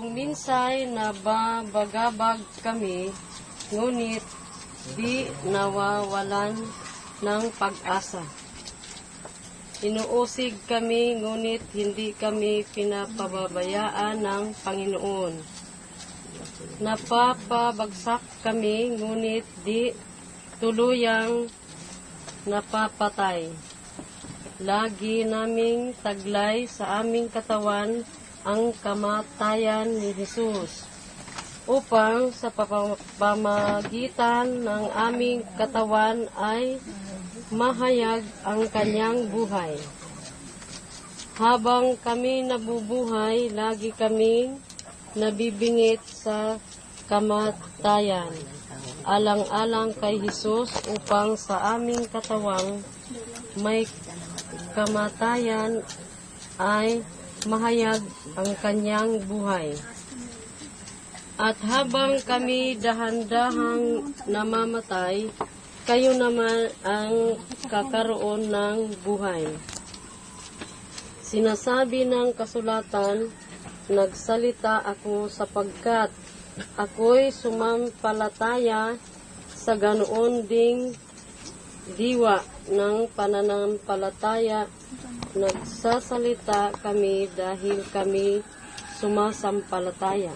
kung minsay nababagabag kami, ngunit di nawawalan ng pag-asa. Inuusig kami, ngunit hindi kami pinapababayaan ng Panginoon. Napapabagsak kami, ngunit di tuluyang napapatay. Lagi naming taglay sa aming katawan ang kamatayan ni Jesus, upang sa pamamagitan ng aming katawan ay mahayag ang kanyang buhay. Habang kami nabubuhay, lagi kaming nabibingit sa kamatayan, alang-alang kay Jesus, upang sa aming katawang may kamatayan ay mahayag ang kanyang buhay. At habang kami dahan-dahang namamatay, kayo naman ang kakaroon ng buhay. Sinasabi ng kasulatan, nagsalita ako sapagkat ako'y sumampalataya sa ganoon ding diwa ng pananampalataya. Nagsasalita kami dahil kami sumasampalataya.